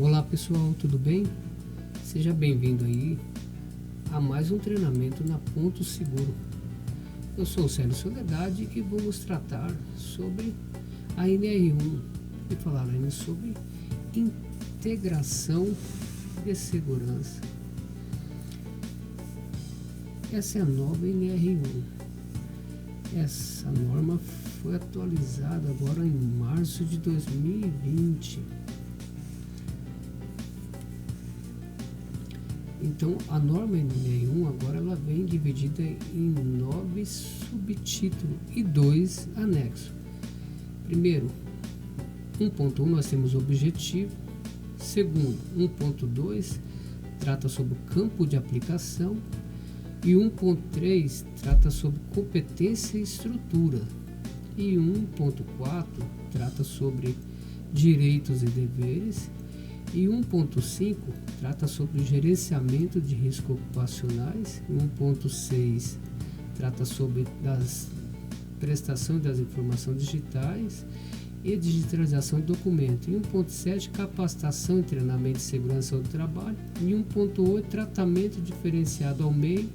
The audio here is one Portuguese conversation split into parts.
Olá pessoal, tudo bem? Seja bem-vindo aí a mais um treinamento na Ponto Seguro. Eu sou o Célio Soledade e vamos tratar sobre a NR1 e falar ainda sobre integração de segurança. Essa é a nova NR1. Essa norma foi atualizada agora em março de 2020. Então, a norma NR1 agora ela vem dividida em 9 subtítulos e 2 anexos. Primeiro, 1.1 nós temos objetivo. Segundo, 1.2 trata sobre o campo de aplicação. E 1.3 trata sobre competência e estrutura. E 1.4 trata sobre direitos e deveres. E 1.5 trata sobre gerenciamento de riscos ocupacionais. 1.6 trata sobre prestação das informações digitais e digitalização de documentos. E 1.7 capacitação e treinamento de segurança do trabalho. E 1.8 tratamento diferenciado ao MEI,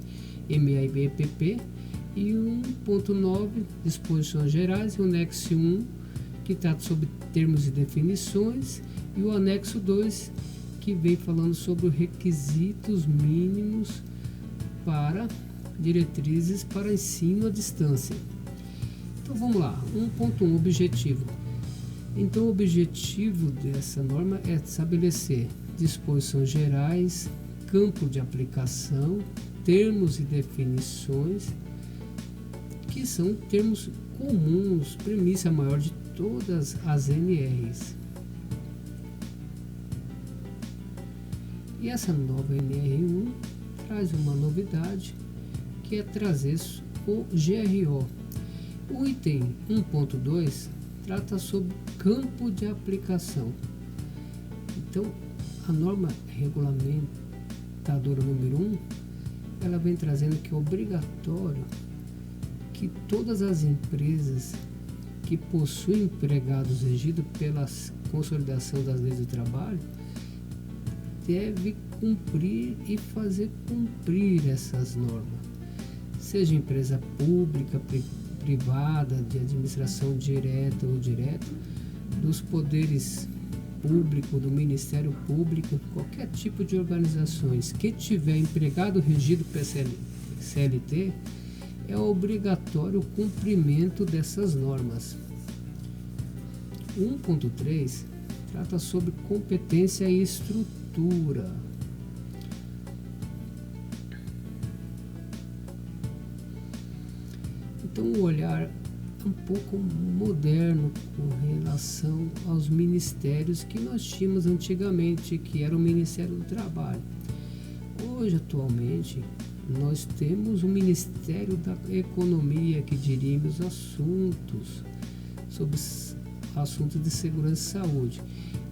MEI-BPP. E 1.9 disposições gerais. E o anexo 1 que trata sobre termos e definições. E o anexo 2, que vem falando sobre os requisitos mínimos para diretrizes para ensino à distância. Então vamos lá, 1.1, objetivo. Então o objetivo dessa norma é estabelecer disposições gerais, campo de aplicação, termos e definições, que são termos comuns, premissa maior de todas as NRs. E essa nova NR1 traz uma novidade, que é trazer o GRO. O item 1.2 trata sobre campo de aplicação. Então, a norma regulamentadora número 1, ela vem trazendo que é obrigatório que todas as empresas que possuem empregados regidos pela consolidação das leis do trabalho deve cumprir e fazer cumprir essas normas, seja empresa pública, privada, de administração direta ou indireta, dos poderes públicos, do Ministério Público, qualquer tipo de organizações que tiver empregado regido pela CLT, é obrigatório o cumprimento dessas normas. 1.3 trata sobre competência e estrutura. Então o olhar é um pouco moderno com relação aos ministérios que nós tínhamos antigamente, que era o Ministério do Trabalho. Hoje, atualmente, nós temos o Ministério da Economia, que dirime os assuntos sobre assuntos de segurança e saúde.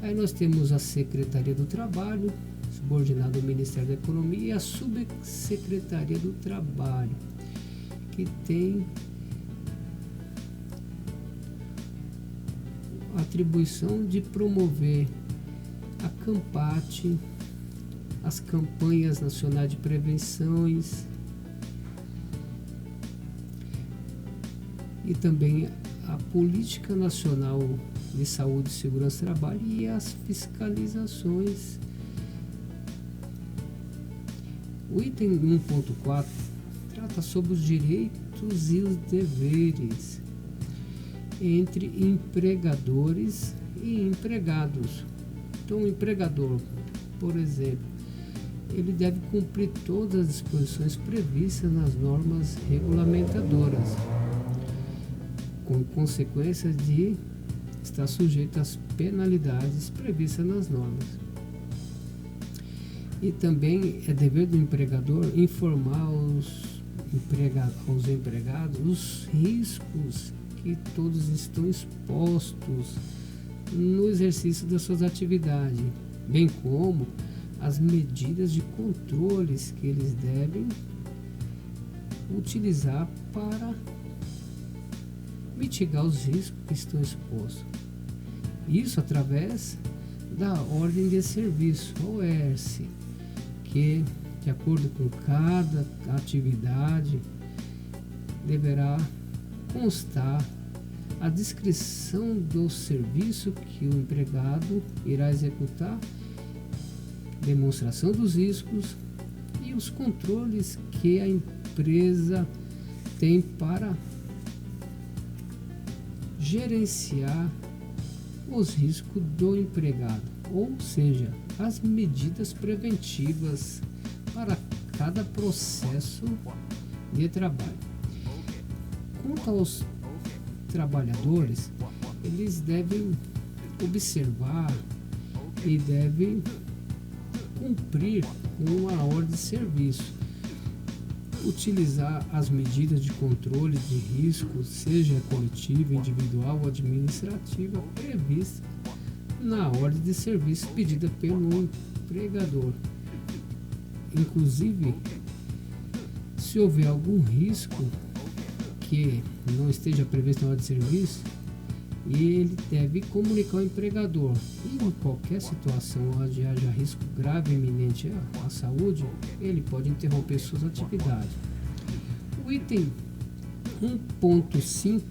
Aí nós temos a Secretaria do Trabalho, subordinada ao Ministério da Economia, e a Subsecretaria do Trabalho, que tem a atribuição de promover a CAMPAT, as campanhas nacionais de prevenções e também a Política Nacional de Saúde e Segurança do Trabalho e as fiscalizações. O item 1.4 trata sobre os direitos e os deveres entre empregadores e empregados. Então, o empregador, por exemplo, ele deve cumprir todas as disposições previstas nas normas regulamentadoras, com consequência de estar sujeito às penalidades previstas nas normas. E também é dever do empregador informar aos empregados os riscos que todos estão expostos no exercício das suas atividades, bem como as medidas de controles que eles devem utilizar para mitigar os riscos que estão expostos. Isso através da ordem de serviço, OS, que, de acordo com cada atividade, deverá constar a descrição do serviço que o empregado irá executar, demonstração dos riscos e os controles que a empresa tem para gerenciar os riscos do empregado, ou seja, as medidas preventivas para cada processo de trabalho. Quanto aos trabalhadores, eles devem observar e devem cumprir com a ordem de serviço, utilizar as medidas de controle de risco, seja coletiva, individual ou administrativa, prevista na ordem de serviço pedida pelo empregador. Inclusive, se houver algum risco que não esteja previsto na ordem de serviço, ele deve comunicar ao empregador. E em qualquer situação onde haja risco grave e iminente à saúde, ele pode interromper suas atividades. O item 1.5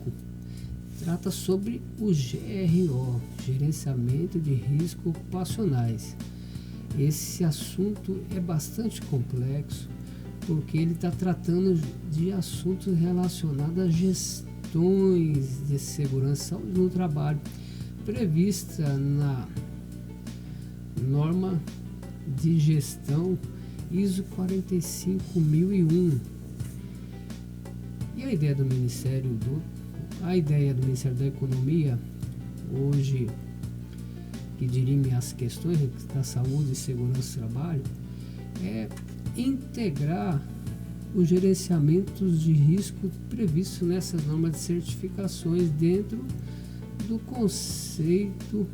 trata sobre o GRO, Gerenciamento de Riscos Ocupacionais. Esse assunto é bastante complexo, porque ele está tratando de assuntos relacionados a gestões de segurança no trabalho, prevista na norma de gestão ISO 45001. E a ideia do Ministério da Economia, hoje, que dirime as questões da saúde e segurança do trabalho, é integrar os gerenciamentos de risco previstos nessas normas de certificações dentro do conceito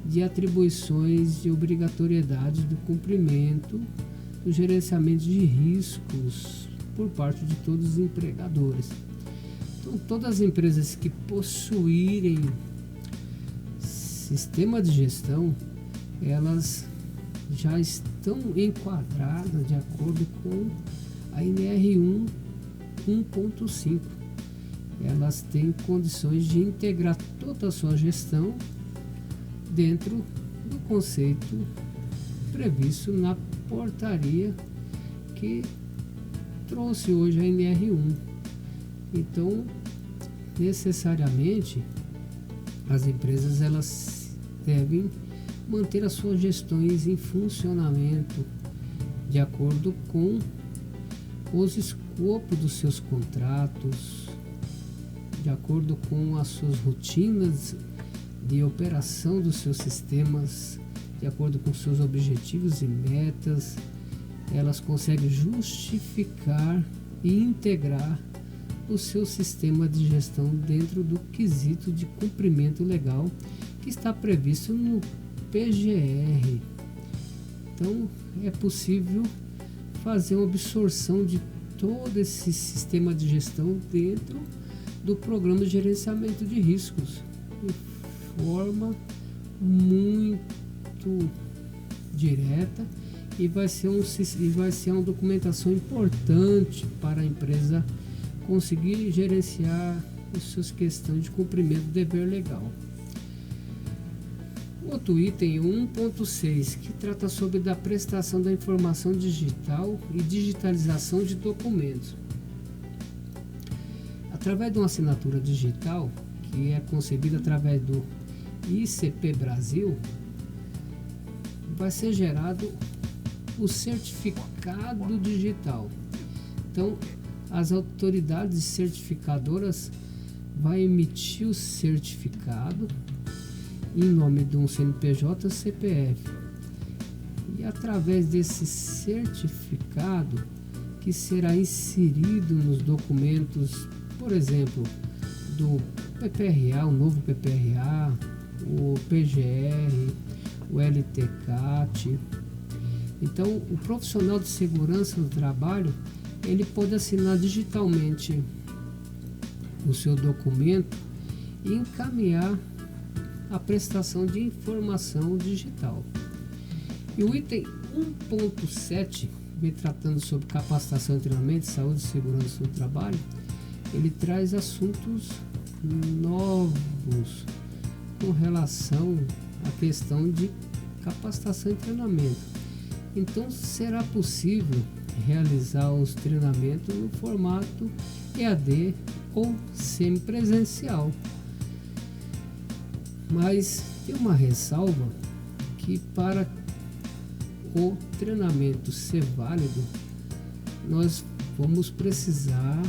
de atribuições de obrigatoriedade do cumprimento do gerenciamento de riscos por parte de todos os empregadores. Então, todas as empresas que possuírem sistema de gestão, elas já estão enquadradas de acordo com a NR 1.5. Elas têm condições de integrar toda a sua gestão dentro do conceito previsto na portaria que trouxe hoje a NR 1. Então, necessariamente, as empresas elas devem manter as suas gestões em funcionamento de acordo com os escopos dos seus contratos, de acordo com as suas rotinas de operação dos seus sistemas, de acordo com seus objetivos e metas. Elas conseguem justificar e integrar o seu sistema de gestão dentro do quesito de cumprimento legal que está previsto no PGR. Então, é possível fazer uma absorção de todo esse sistema de gestão dentro do programa de gerenciamento de riscos de forma muito direta, e vai ser uma documentação importante para a empresa conseguir gerenciar as suas questões de cumprimento do dever legal. Outro item 1.6, que trata sobre da prestação da informação digital e digitalização de documentos. Através de uma assinatura digital, que é concebida através do ICP Brasil, vai ser gerado o certificado digital. Então, as autoridades certificadoras vão emitir o certificado em nome de um CNPJ ou CPF. E através desse certificado, que será inserido nos documentos, por exemplo, do PPRA, o novo PPRA, o PGR, o LTCAT. Então, o profissional de segurança do trabalho, ele pode assinar digitalmente o seu documento e encaminhar a prestação de informação digital. E o item 1.7, vem tratando sobre capacitação e treinamento, saúde e segurança no trabalho, ele traz assuntos novos com relação à questão de capacitação e treinamento. Então, será possível realizar os treinamentos no formato EAD ou semipresencial. Mas tem uma ressalva que para o treinamento ser válido, nós vamos precisar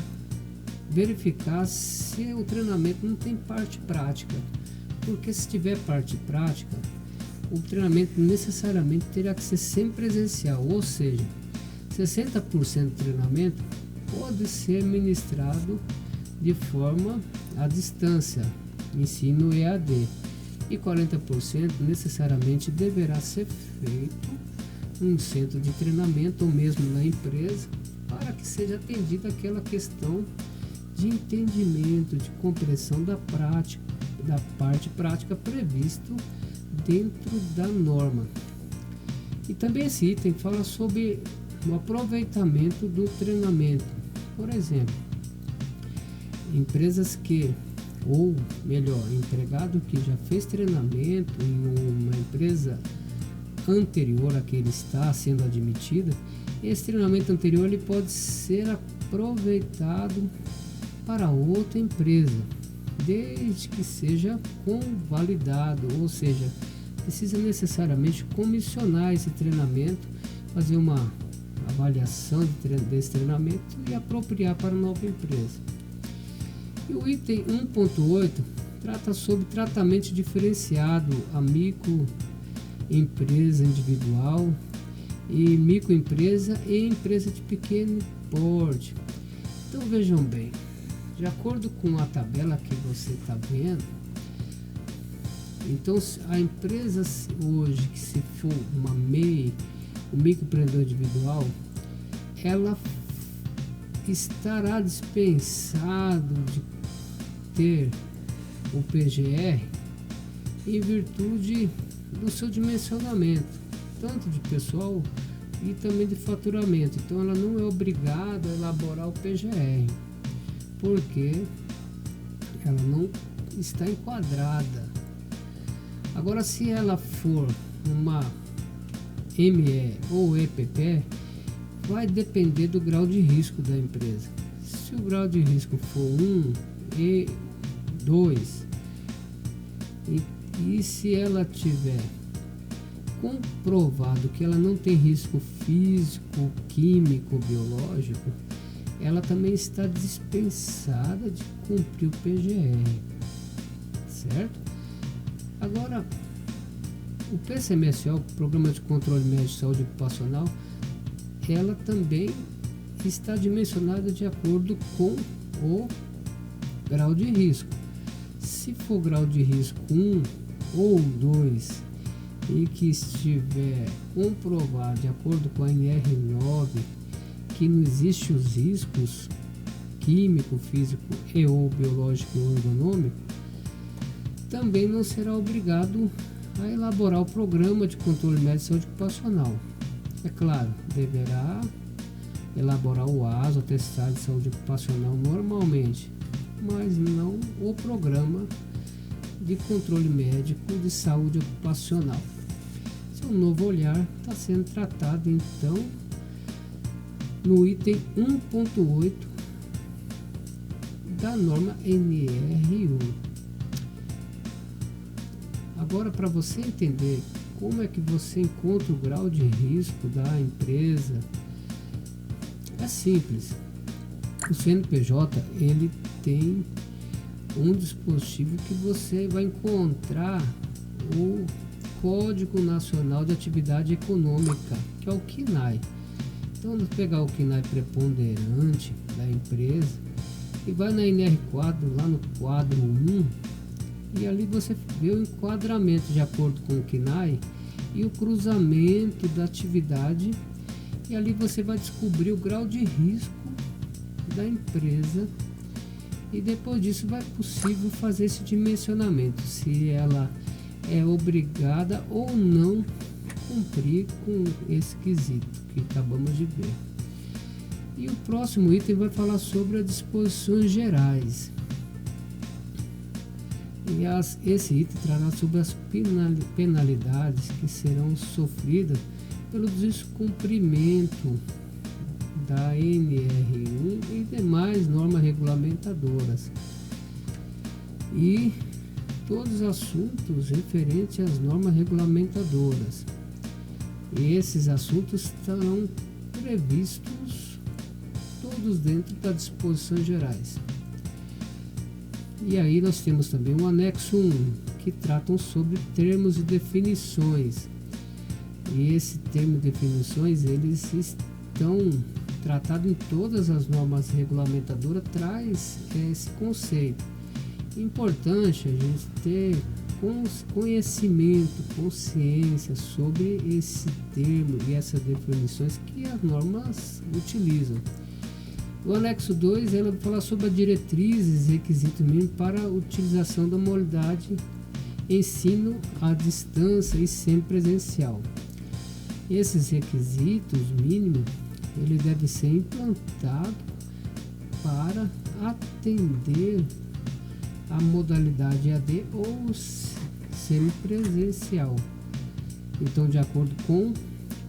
verificar se o treinamento não tem parte prática, porque se tiver parte prática, o treinamento necessariamente terá que ser semipresencial, ou seja, 60% do treinamento pode ser ministrado de forma à distância, ensino EAD, e 40% necessariamente deverá ser feito num centro de treinamento ou mesmo na empresa, para que seja atendida aquela questão de entendimento, de compreensão da prática, da parte prática previsto dentro da norma. E também esse item fala sobre o aproveitamento do treinamento. Por exemplo, empresas que, ou melhor, empregado que já fez treinamento em uma empresa anterior a que ele está sendo admitido, esse treinamento anterior ele pode ser aproveitado para outra empresa, desde que seja convalidado, ou seja, precisa necessariamente comissionar esse treinamento, fazer uma avaliação desse treinamento e apropriar para a nova empresa. E o item 1.8 trata sobre tratamento diferenciado a microempresa individual e microempresa e empresa de pequeno porte. Então vejam bem, de acordo com a tabela que você está vendo, então a empresa hoje, que se for uma MEI, o microempreendedor individual, ela estará dispensado de ter o PGR em virtude do seu dimensionamento, tanto de pessoal e também de faturamento. Então ela não é obrigada a elaborar o PGR, porque ela não está enquadrada. Agora, se ela for uma ME ou EPP, vai depender do grau de risco da empresa. Se o grau de risco for 1 e 2, e se ela tiver comprovado que ela não tem risco físico, químico, biológico, ela também está dispensada de cumprir o PGR, certo? Agora, o PCMSO, Programa de Controle Médico de Saúde Ocupacional, ela também está dimensionada de acordo com o grau de risco. Se for grau de risco 1 ou 2 e que estiver comprovado de acordo com a NR9 que não existe os riscos químico, físico e ou biológico ou ergonômico, também não será obrigado a elaborar o programa de controle médico de saúde ocupacional. É claro, deverá elaborar o ASO, o atestado de saúde ocupacional normalmente, mas não o programa de controle médico de saúde ocupacional. Seu novo olhar está sendo tratado então no item 1.8 da norma NR1. Agora, para você entender como é que você encontra o grau de risco da empresa, é simples. O CNPJ ele tem um dispositivo que você vai encontrar o Código Nacional de Atividade Econômica, que é o CNAE. Então, vamos pegar o CNAE preponderante da empresa e vai na NR4, lá no quadro 1, e ali você vê o enquadramento de acordo com o CNAE e o cruzamento da atividade, e ali você vai descobrir o grau de risco da empresa E depois disso vai possível fazer esse dimensionamento, se ela é obrigada ou não cumprir com esse quesito que acabamos de ver. E o próximo item vai falar sobre as disposições gerais. E esse item trará sobre as penalidades que serão sofridas pelo descumprimento da NR1 e demais normas regulamentadoras, e todos os assuntos referentes às normas regulamentadoras. E esses assuntos estarão previstos todos dentro das disposições gerais. E aí nós temos também o anexo 1, que tratam sobre termos e definições. E esse termo e definições, eles estão tratados em todas as normas regulamentadoras, traz esse conceito. Importante a gente ter conhecimento, consciência sobre esse termo e essas definições que as normas utilizam. O anexo 2, ela fala sobre as diretrizes e requisitos mínimos para a utilização da modalidade ensino à distância e semipresencial. Esses requisitos mínimos, ele deve ser implantado para atender a modalidade EAD ou semipresencial. Então, de acordo com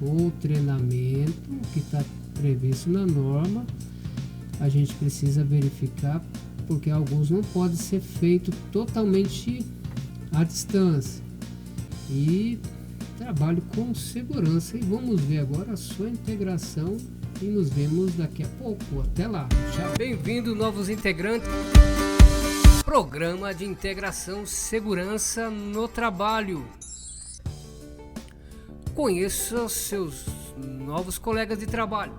o treinamento que está previsto na norma, a gente precisa verificar, porque alguns não podem ser feitos totalmente à distância. E trabalho com segurança. E vamos ver agora a sua integração e nos vemos daqui a pouco. Até lá. Bem-vindo, novos integrantes. Programa de Integração Segurança no Trabalho. Conheça seus novos colegas de trabalho.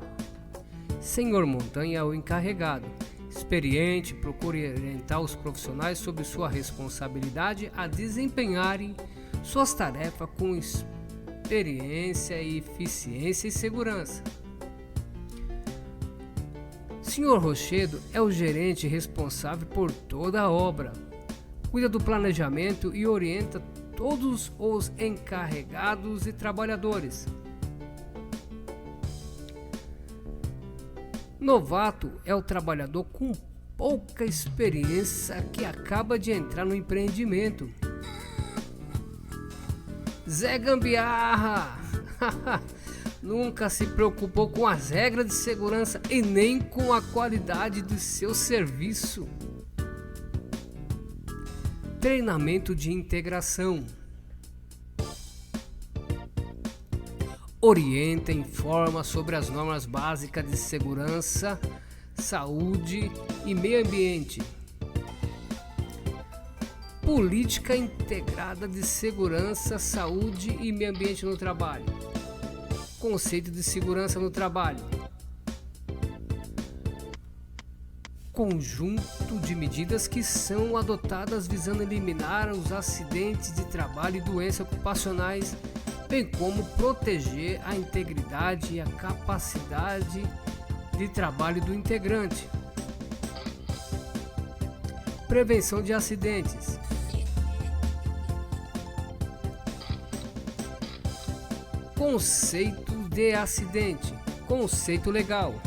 Senhor Montanha é o encarregado. Experiente, procure orientar os profissionais sobre sua responsabilidade a desempenharem suas tarefas com experiência, eficiência e segurança. Senhor Rochedo é o gerente responsável por toda a obra. Cuida do planejamento e orienta todos os encarregados e trabalhadores. Novato é o trabalhador com pouca experiência que acaba de entrar no empreendimento. Zé Gambiarra nunca se preocupou com as regras de segurança e nem com a qualidade do seu serviço. Treinamento de integração. Orienta e informa sobre as normas básicas de segurança, saúde e meio ambiente. Política integrada de segurança, saúde e meio ambiente no trabalho. Conceito de segurança no trabalho. Conjunto de medidas que são adotadas visando eliminar os acidentes de trabalho e doenças ocupacionais, bem como proteger a integridade e a capacidade de trabalho do integrante. Prevenção de acidentes. Conceito de acidente. Conceito legal.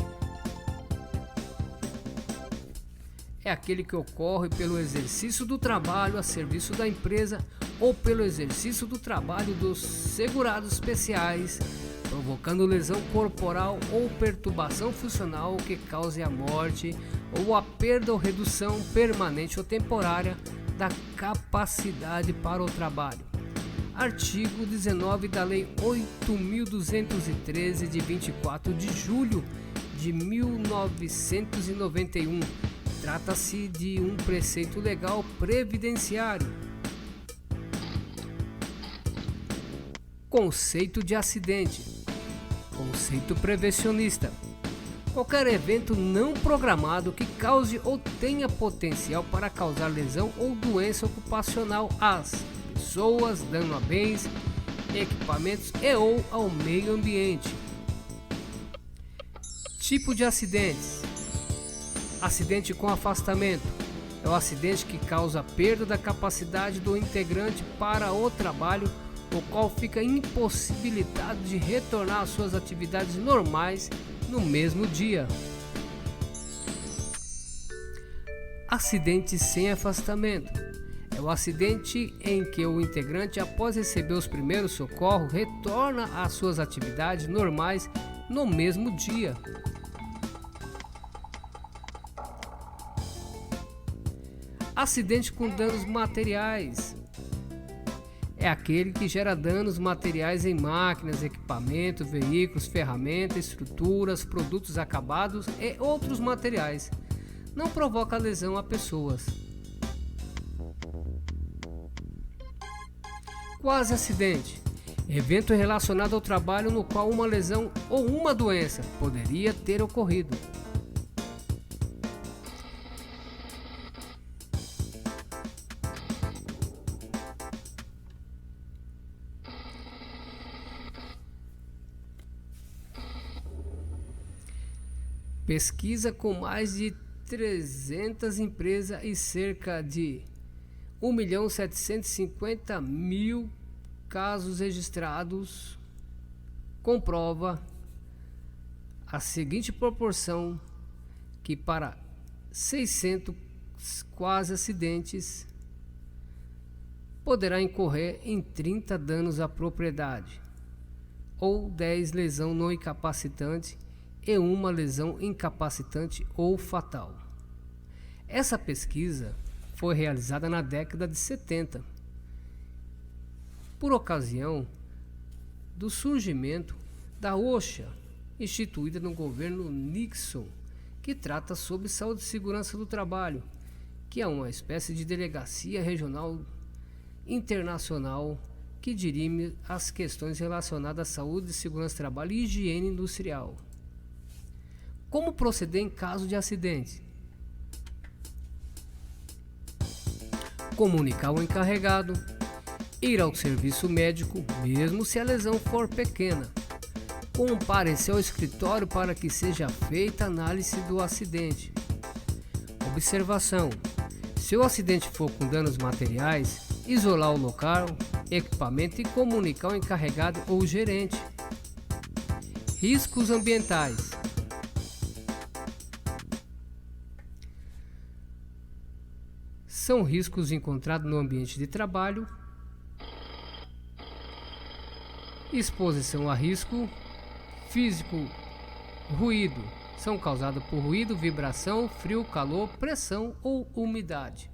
É aquele que ocorre pelo exercício do trabalho a serviço da empresa ou pelo exercício do trabalho dos segurados especiais, provocando lesão corporal ou perturbação funcional que cause a morte ou a perda ou redução permanente ou temporária da capacidade para o trabalho. Artigo 19 da Lei 8.213 de 24 de julho de 1991. Trata-se de um preceito legal previdenciário. Conceito de acidente. Conceito prevencionista. Qualquer evento não programado que cause ou tenha potencial para causar lesão ou doença ocupacional às pessoas, dano a bens, equipamentos e ou ao meio ambiente. Tipo de acidentes: acidente com afastamento, É o acidente que causa a perda da capacidade do integrante para o trabalho, o qual fica impossibilitado de retornar às suas atividades normais no mesmo dia. Acidente sem afastamento. É o acidente em que o integrante, após receber os primeiros socorros, retorna às suas atividades normais no mesmo dia. Acidente com danos materiais. É aquele que gera danos materiais em máquinas, equipamentos, veículos, ferramentas, estruturas, produtos acabados e outros materiais. Não provoca lesão a pessoas. Quase acidente. Evento relacionado ao trabalho no qual uma lesão ou uma doença poderia ter ocorrido. Pesquisa com mais de 300 empresas e cerca de 1.750.000 casos registrados comprova a seguinte proporção, que para 600 quase acidentes poderá incorrer em 30 danos à propriedade ou 10 lesão não incapacitante e uma lesão incapacitante ou fatal. Essa pesquisa foi realizada na década de 70, por ocasião do surgimento da OSHA, instituída no governo Nixon, que trata sobre saúde e segurança do trabalho, que é uma espécie de delegacia regional internacional que dirime as questões relacionadas à saúde e segurança do trabalho e higiene industrial. Como proceder em caso de acidente? Comunicar ao encarregado, ir ao serviço médico, mesmo se a lesão for pequena, comparecer ao escritório para que seja feita a análise do acidente. Observação: se o acidente for com danos materiais, isolar o local, equipamento e comunicar ao encarregado ou gerente. Riscos ambientais. São riscos encontrados no ambiente de trabalho. Exposição a risco físico, ruído. São causados por ruído, vibração, frio, calor, pressão ou umidade.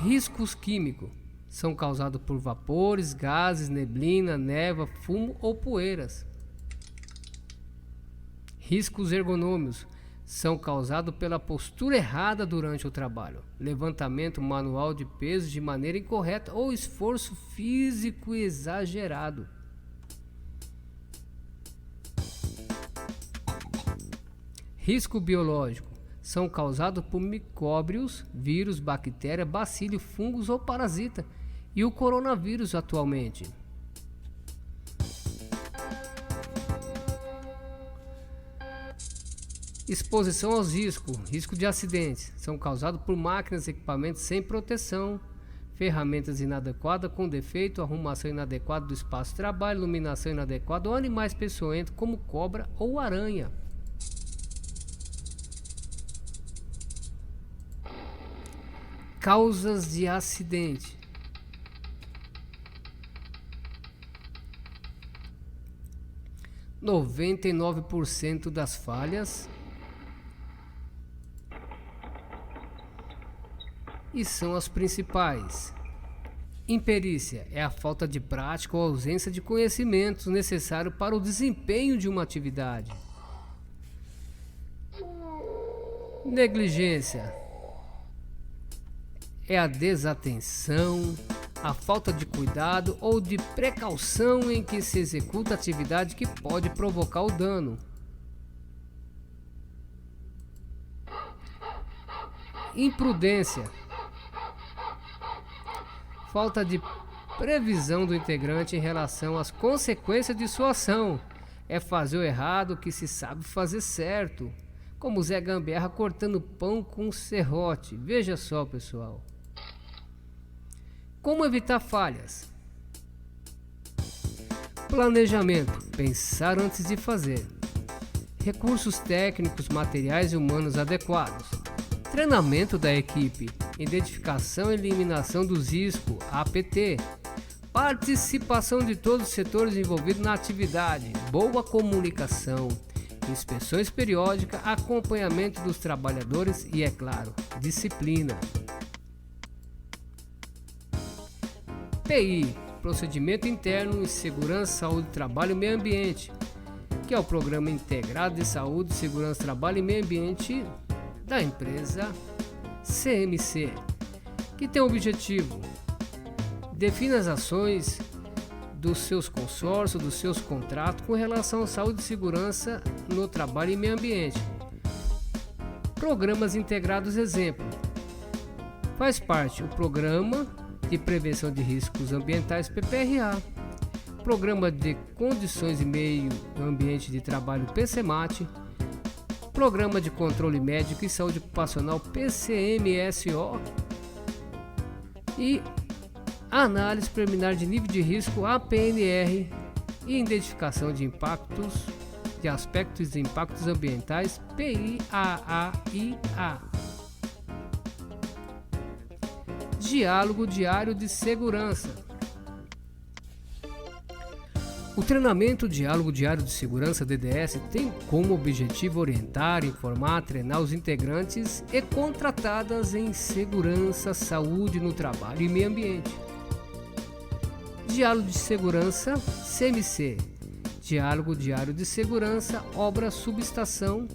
Riscos químicos. São causados por vapores, gases, neblina, névoa, fumo ou poeiras. Riscos ergonômicos são causados pela postura errada durante o trabalho, levantamento manual de peso de maneira incorreta ou esforço físico exagerado. Risco biológico são causados por micróbios, vírus, bactérias, bacílios, fungos ou parasita, e o coronavírus atualmente. Exposição aos riscos, risco de acidentes, são causados por máquinas e equipamentos sem proteção, ferramentas inadequadas com defeito, arrumação inadequada do espaço de trabalho, iluminação inadequada ou animais peçonhentos como cobra ou aranha. Causas de acidente. – 99% das falhas e são as principais. Imperícia é a falta de prática ou ausência de conhecimentos necessários para o desempenho de uma atividade. Negligência é a desatenção, a falta de cuidado ou de precaução em que se executa a atividade que pode provocar o dano. Imprudência, falta de previsão do integrante em relação às consequências de sua ação, É fazer o errado que se sabe fazer certo. Como Zé Gamberra cortando pão com serrote. Veja só, pessoal. Como evitar falhas? Planejamento. Pensar antes de fazer. Recursos técnicos, materiais e humanos adequados. Treinamento da equipe. Identificação e eliminação dos riscos. APT. Participação de todos os setores envolvidos na atividade. Boa comunicação. Inspeções periódicas. Acompanhamento dos trabalhadores e, é claro, disciplina. PI. Procedimento Interno em Segurança, Saúde, Trabalho e Meio Ambiente, que é o Programa Integrado de Saúde, Segurança, Trabalho e Meio Ambiente da empresa CMC, que tem o objetivo: define as ações dos seus consórcios, dos seus contratos com relação à saúde e segurança no trabalho e meio ambiente. Programas integrados, exemplo, faz parte o Programa de Prevenção de Riscos Ambientais, PPRA, Programa de Condições e Meio Ambiente de Trabalho, PCMAT, Programa de Controle Médico e Saúde Ocupacional, PCMSO, e Análise Preliminar de Nível de Risco, APNR, e Identificação de Impactos, de Aspectos de Impactos Ambientais, PIAAIA. Diálogo Diário de Segurança. O treinamento Diálogo Diário de Segurança, DDS, tem como objetivo orientar, informar, treinar os integrantes e contratadas em segurança, saúde no trabalho e meio ambiente. Diálogo de Segurança, CMC. Diálogo Diário de Segurança, Obra Subestação.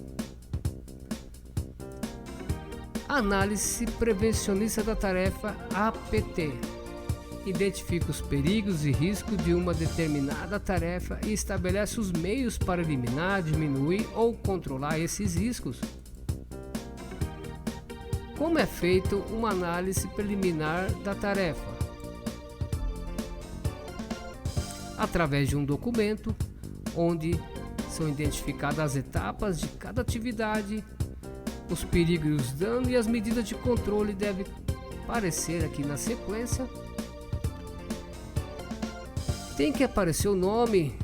Análise Prevencionista da Tarefa, APT. Identifica os perigos e riscos de uma determinada tarefa e estabelece os meios para eliminar, diminuir ou controlar esses riscos. Como é feito uma análise preliminar da tarefa? Através de um documento onde são identificadas as etapas de cada atividade, os perigos e os danos, e as medidas de controle devem aparecer aqui na sequência. Tem que aparecer o nome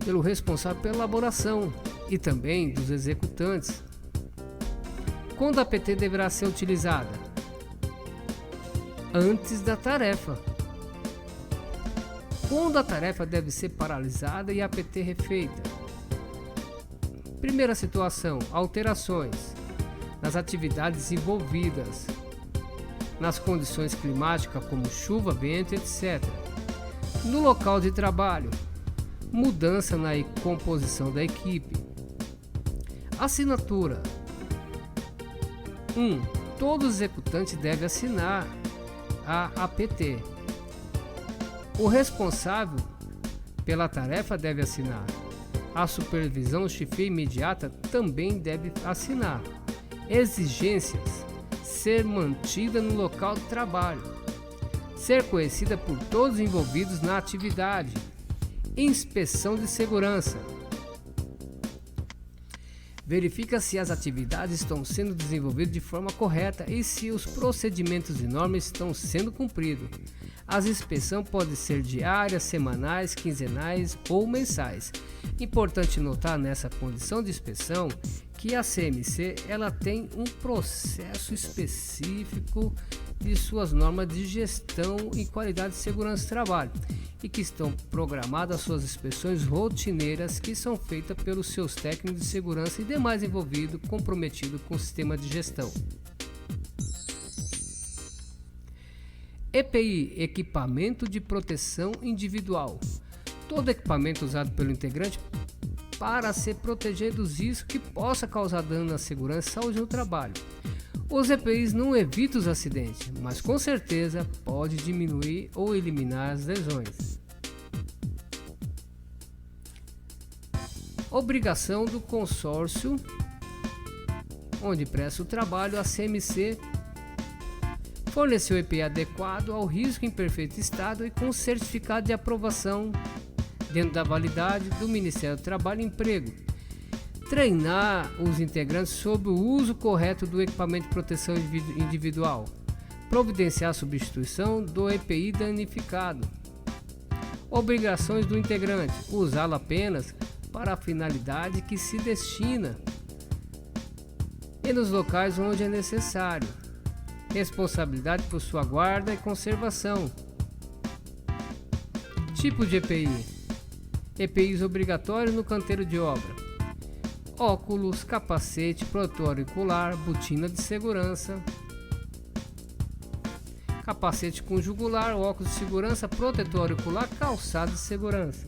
pelo responsável pela elaboração e também dos executantes. Quando a APT deverá ser utilizada? Antes da tarefa. Quando a tarefa deve ser paralisada e a APT refeita? Primeira situação: alterações nas atividades envolvidas, nas condições climáticas como chuva, vento, etc. No local de trabalho, mudança na composição da equipe. Assinatura: 1. Todo executante deve assinar a APT. O responsável pela tarefa deve assinar. A supervisão chefia imediata também deve assinar. Exigências: ser mantida no local de trabalho, ser conhecida por todos os envolvidos na atividade. Inspeção de segurança: verifica se as atividades estão sendo desenvolvidas de forma correta e se os procedimentos e normas estão sendo cumpridos. As inspeções podem ser diárias, semanais, quinzenais ou mensais. Importante notar nessa condição de inspeção que a CMC ela tem um processo específico de suas normas de gestão e qualidade de segurança do trabalho e que estão programadas suas inspeções rotineiras que são feitas pelos seus técnicos de segurança e demais envolvidos comprometidos com o sistema de gestão. EPI, Equipamento de Proteção Individual. Todo equipamento usado pelo integrante para se proteger dos riscos que possa causar dano à segurança e saúde no trabalho. Os EPIs não evitam os acidentes, mas com certeza pode diminuir ou eliminar as lesões. Obrigação do consórcio onde presta o trabalho, a CMC fornecer o EPI adequado ao risco em perfeito estado e com certificado de aprovação dentro da validade do Ministério do Trabalho e Emprego. Treinar os integrantes sobre o uso correto do equipamento de proteção individual. Providenciar a substituição do EPI danificado. Obrigações do integrante: usá-lo apenas para a finalidade que se destina e nos locais onde é necessário. Responsabilidade por sua guarda e conservação. Tipo de EPI: EPIs obrigatórios no canteiro de obra. Óculos, capacete, protetor auricular, botina de segurança. Capacete com jugular, óculos de segurança, protetor auricular, calçado de segurança.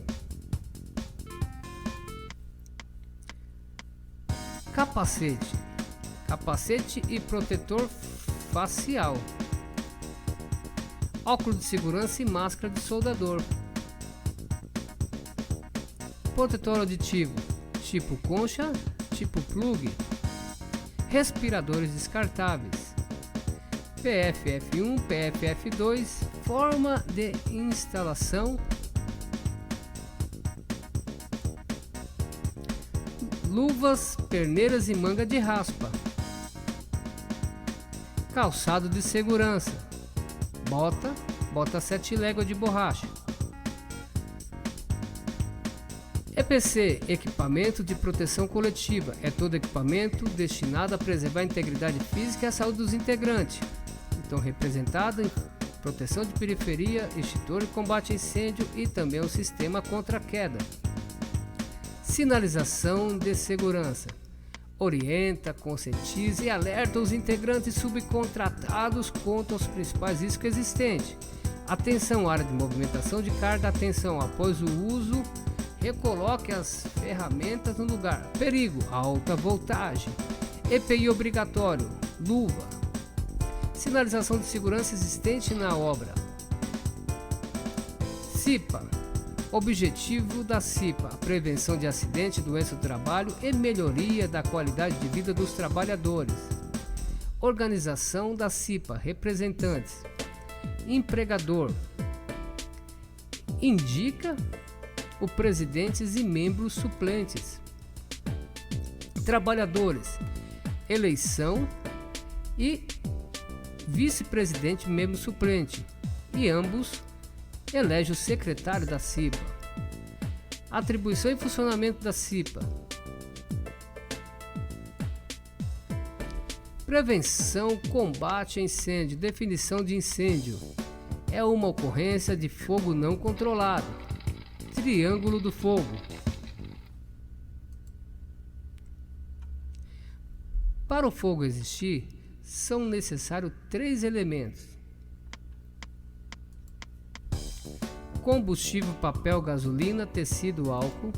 Capacete e protetor facial. Óculos de segurança e máscara de soldador. Protetor auditivo, tipo concha, tipo plug. Respiradores descartáveis. PFF1, PFF2, forma de instalação. Luvas, perneiras e manga de raspa. Calçado de segurança. Bota 7 léguas de borracha. EPC, equipamento de proteção coletiva, é todo equipamento destinado a preservar a integridade física e a saúde dos integrantes. Então, representado em proteção de periferia, extintor e combate a incêndio e também o sistema contra a queda. Sinalização de segurança. Orienta, conscientiza e alerta os integrantes subcontratados quanto aos principais riscos existentes. Atenção, área de movimentação de carga. Atenção, após o uso, recoloque as ferramentas no lugar. Perigo, alta voltagem. EPI obrigatório, luva. Sinalização de segurança existente na obra. CIPA. Objetivo da CIPA: a prevenção de acidente, doença do trabalho e melhoria da qualidade de vida dos trabalhadores. Organização da CIPA: representantes. Empregador: indica o presidentes e membros suplentes. Trabalhadores: eleição e vice-presidente e membro suplente, e ambos elege o secretário da CIPA. Atribuição e funcionamento da CIPA. Prevenção, combate a incêndio. Definição de incêndio: é uma ocorrência de fogo não controlado. Triângulo do fogo. Para o fogo existir, são necessários 3 elementos: combustível, papel, gasolina, tecido, álcool.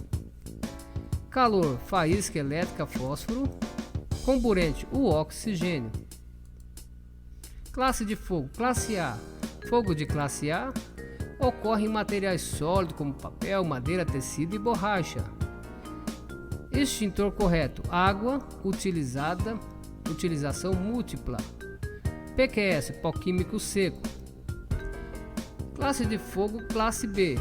Calor, faísca elétrica, fósforo. Comburente, o oxigênio. Classe de fogo: classe A. Fogo de classe A ocorre em materiais sólidos como papel, madeira, tecido e borracha. Extintor correto: água utilizada, utilização múltipla. PQS, pó químico seco. Classe de fogo: classe B.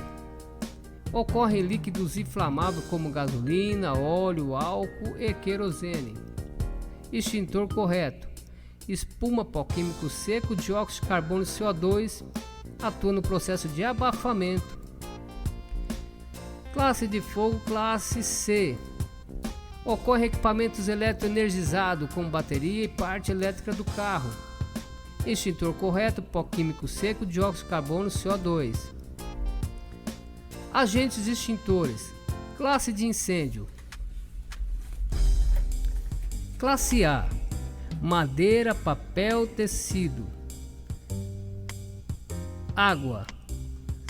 Ocorre em líquidos inflamáveis como gasolina, óleo, álcool e querosene. Extintor correto: espuma, pó químico seco, dióxido de carbono e CO2, atua no processo de abafamento. Classe de fogo: classe C. Ocorre em equipamentos eletroenergizados como bateria e parte elétrica do carro. Extintor correto: pó químico seco, dióxido de carbono, CO2. Agentes extintores. Classe de incêndio: classe A. Madeira, papel, tecido. Água,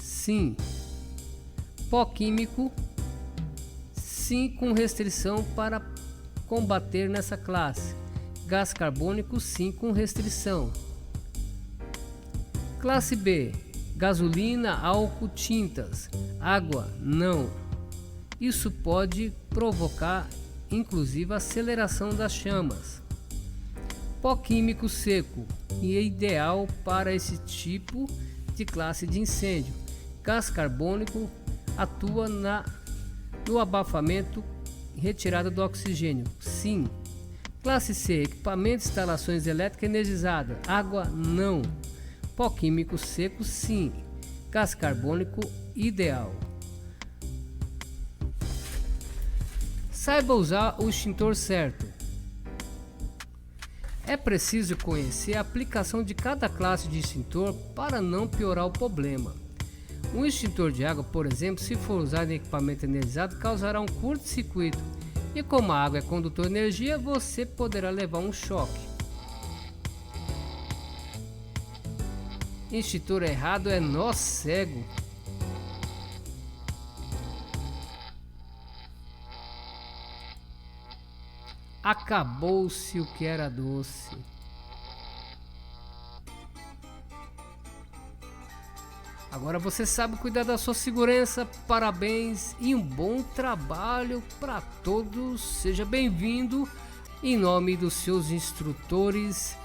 sim. Pó químico, sim, com restrição para combater nessa classe. Gás carbônico, sim, com restrição. Classe B: gasolina, álcool, tintas. Água, não. Isso pode provocar, inclusive, a aceleração das chamas. Pó químico seco, e é ideal para esse tipo de classe de incêndio. Gás carbônico, atua no abafamento e retirada do oxigênio. Sim. Classe C, equipamento, instalações elétricas energizadas. Água, não. Pó químico seco, sim. Gás carbônico, ideal. Saiba usar o extintor certo. É preciso conhecer a aplicação de cada classe de extintor para não piorar o problema. Um extintor de água, por exemplo, se for usado em equipamento energizado, causará um curto-circuito. E como a água é condutor de energia, você poderá levar um choque. Extintor errado é nó cego. Acabou-se o que era doce. Agora você sabe cuidar da sua segurança. Parabéns e um bom trabalho para todos. Seja bem-vindo em nome dos seus instrutores